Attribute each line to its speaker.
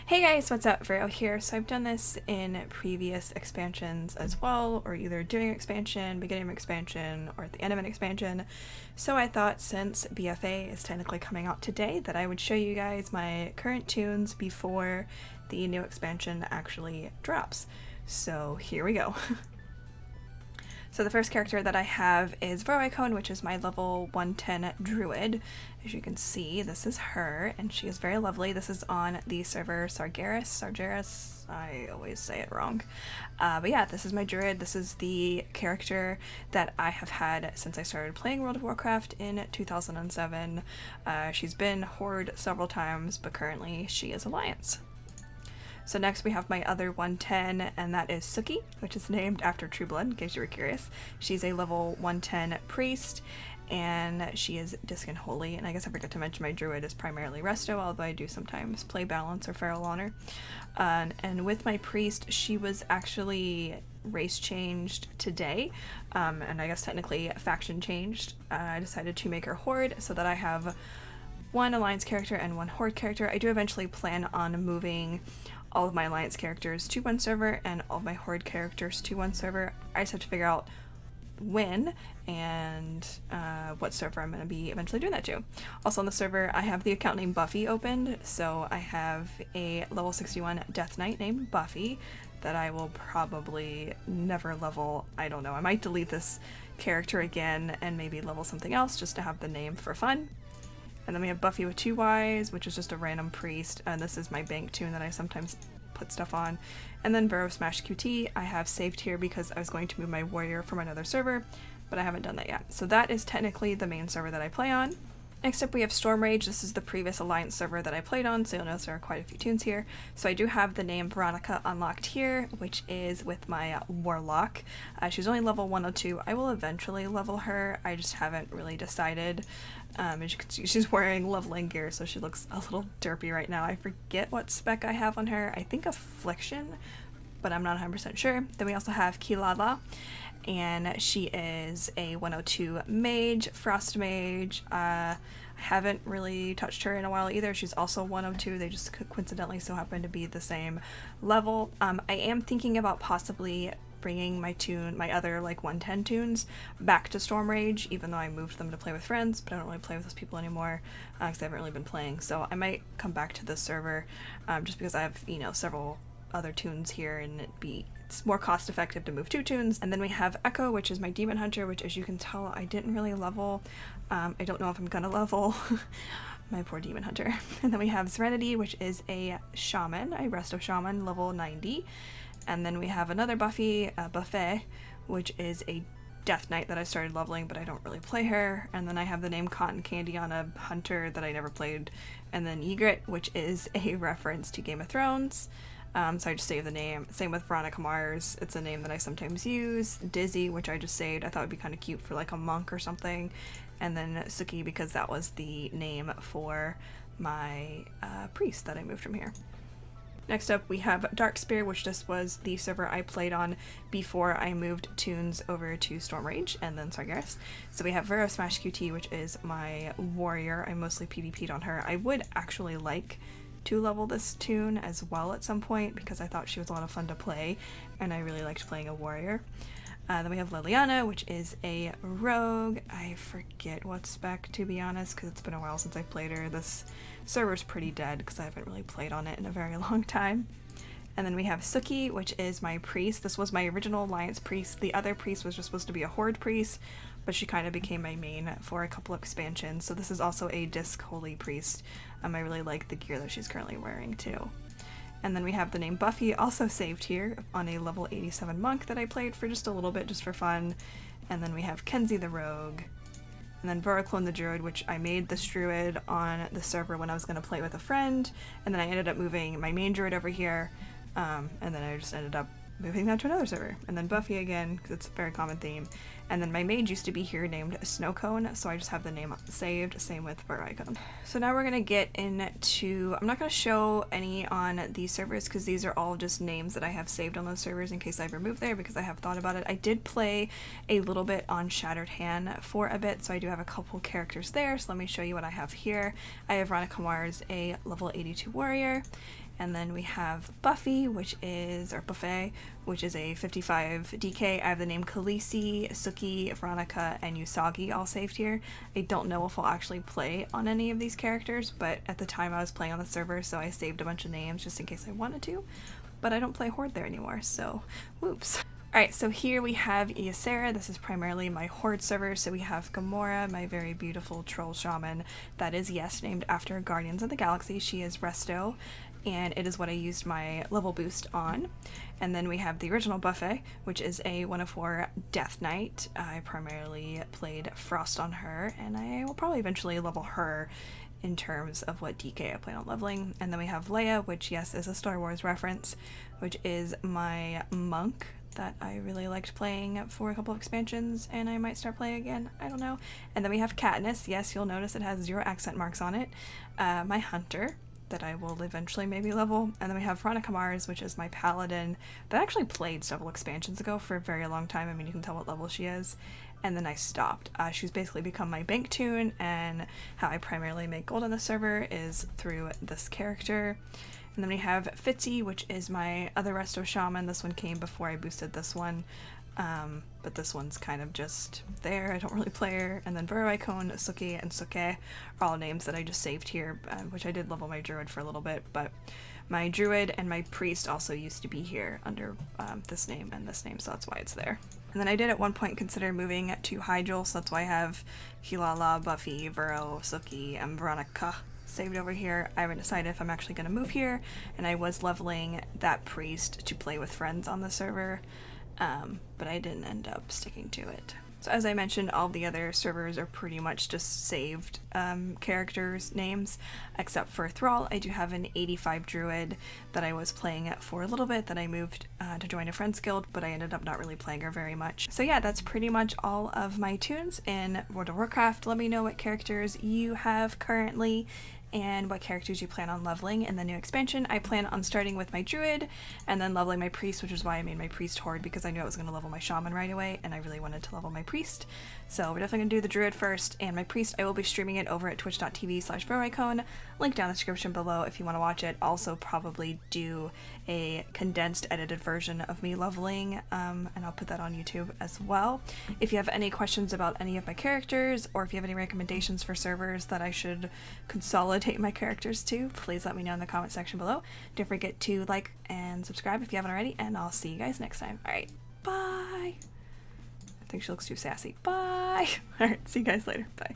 Speaker 1: Hey guys, what's up? Vero here. So I've done this in previous expansions as well, or either doing an expansion, beginning of an expansion, or at the end of an expansion. So I thought since BfA is technically coming out today that I would show you guys my current tunes before the new expansion actually drops. So here we go. So the first character that I have is Veroicone, which is my level 110 druid. As you can see, this is her, and she is very lovely. This is on the server Sargeras, I always say it wrong. But yeah, this is my druid. This is the character that I have had since I started playing World of Warcraft in 2007. She's been Horde several times, but currently she is Alliance. So next we have my other 110, and that is Suki, which is named after Trueblood, in case you were curious. She's a level 110 priest, and she is Disc and Holy, and I guess I forgot to mention my druid is primarily Resto, although I do sometimes play Balance or Feral Honor. And with my priest, she was actually race changed today, and I guess technically faction changed. I decided to make her Horde so that I have one Alliance character and one Horde character. I do eventually plan on moving all of my Alliance characters to one server and all of my Horde characters to one server. I just have to figure out when and what server I'm going to be eventually doing that to. Also on the server, I have the account named Buffy opened, so I have a level 61 Death Knight named Buffy that I will probably never level. I don't know, I might delete this character again and maybe level something else just to have the name for fun. And then we have Buffy with 2 Ys, which is just a random priest, and this is my bank tune that I sometimes put stuff on. And then Vero Smash QT I have saved here because I was going to move my warrior from another server, but I haven't done that yet. So that is technically the main server that I play on. Next up we have Storm Rage. This is the previous Alliance server that I played on, so you'll notice there are quite a few tunes here. So I do have the name Veronica unlocked here, which is with my Warlock. She's only level 102. I will eventually level her, I just haven't really decided. As you can see, she's wearing leveling gear, so she looks a little derpy right now. I forget what spec I have on her. I think Affliction, but I'm not 100% sure. Then we also have Kilala, and she is a 102 mage, frost mage. I haven't really touched her in a while either. She's also 102. They just coincidentally so happen to be the same level. I am thinking about possibly bringing my other like 110 tunes back to Storm Rage, even though I moved them to play with friends, but I don't really play with those people anymore because I haven't really been playing. So I might come back to this server just because I have, you know, several other tunes here, and it's more cost effective to move 2 tunes. And then we have Echo, which is my Demon Hunter, which as you can tell I didn't really level. I don't know if I'm gonna level. My poor Demon Hunter. And then we have Serenity, which is a Shaman, a Resto Shaman, level 90. And then we have another Buffy, BfA, which is a Death Knight that I started leveling, but I don't really play her. And then I have the name Cotton Candy on a Hunter that I never played. And then Ygritte, which is a reference to Game of Thrones. So I just saved the name. Same with Veronica Mars. It's a name that I sometimes use. Dizzy, which I just saved. I thought would be kind of cute for like a monk or something. And then Suki, because that was the name for my priest that I moved from here. Next up we have Darkspear, which just was the server I played on before I moved tunes over to Storm Rage and then Sargeras. So we have Vero Smash QT, which is my warrior. I mostly PvP'd on her. I would actually like to level this tune as well at some point because I thought she was a lot of fun to play and I really liked playing a warrior. Then we have Liliana, which is a rogue. I forget what spec, to be honest, because it's been a while since I've played her. This server's pretty dead because I haven't really played on it in a very long time. And then we have Suki, which is my priest. This was my original Alliance priest. The other priest was just supposed to be a Horde priest, but she kind of became my main for a couple expansions. So this is also a Disc Holy priest. I really like the gear that she's currently wearing too. And then we have the name Buffy also saved here on a level 87 monk that I played for just a little bit just for fun. And then we have Kenzie the rogue. And then Veroicone the druid, which I made this druid on the server when I was going to play with a friend. And then I ended up moving my main druid over here. And then I just ended up moving that to another server. And then Buffy again, because it's a very common theme. And then my mage used to be here named Snowcone, so I just have the name saved, same with Veroicone. So now we're going to get into, I'm not going to show any on these servers because these are all just names that I have saved on those servers in case I ever move there because I have thought about it. I did play a little bit on Shattered Hand for a bit, so I do have a couple characters there, so let me show you what I have here. I have Veronica Mars, a level 82 warrior. And then we have Buffy, BfA, which is a 55 DK. I have the name Khaleesi, Suki, Veronica, and Usagi all saved here. I don't know if I'll actually play on any of these characters, but at the time I was playing on the server, so I saved a bunch of names just in case I wanted to. But I don't play Horde there anymore, so whoops. Alright, so here we have Ysera. This is primarily my Horde server, so we have Gamora, my very beautiful troll shaman that is, yes, named after Guardians of the Galaxy. She is Resto, and it is what I used my level boost on. And then we have the original BfA, which is a 104 Death Knight. I primarily played Frost on her, and I will probably eventually level her in terms of what DK I plan on leveling. And then we have Leia, which, yes, is a Star Wars reference, which is my monk that I really liked playing for a couple of expansions, and I might start playing again, I don't know. And then we have Katniss. Yes, you'll notice it has 0 accent marks on it. My hunter, that I will eventually maybe level. And then we have Veronica Mars, which is my paladin that I actually played several expansions ago for a very long time. I mean, you can tell what level she is. And then I stopped. She's basically become my bank toon, and how I primarily make gold on the server is through this character. And then we have Fitzy, which is my other Resto Shaman. This one came before I boosted this one, but this one's kind of just there. I don't really play her. And then Veroicone, Suki, and Suke are all names that I just saved here, which I did level my druid for a little bit, but my druid and my priest also used to be here under this name and this name, so that's why it's there. And then I did at one point consider moving to Hyjal, so that's why I have Kilala, Buffy, Vero, Suki, and Veronica saved over here. I haven't decided if I'm actually going to move here, and I was leveling that priest to play with friends on the server, but I didn't end up sticking to it. So as I mentioned, all the other servers are pretty much just saved characters' names, except for Thrall. I do have an 85 druid that I was playing at for a little bit that I moved to join a friends guild, but I ended up not really playing her very much. So yeah, that's pretty much all of my tunes in World of Warcraft. Let me know what characters you have currently and what characters you plan on leveling in the new expansion. I plan on starting with my druid and then leveling my priest, which is why I made my priest horde, because I knew I was going to level my shaman right away and I really wanted to level my priest. So we're definitely going to do the druid first, and my priest, I will be streaming it over at twitch.tv/Veroicone. Link down in the description below if you want to watch it. Also probably do a condensed edited version of me leveling, and I'll put that on YouTube as well. If you have any questions about any of my characters, or if you have any recommendations for servers that I should consolidate my characters to, please let me know in the comment section below. Don't forget to like and subscribe if you haven't already, and I'll see you guys next time. Alright, bye! I think she looks too sassy. Bye! Alright, see you guys later. Bye.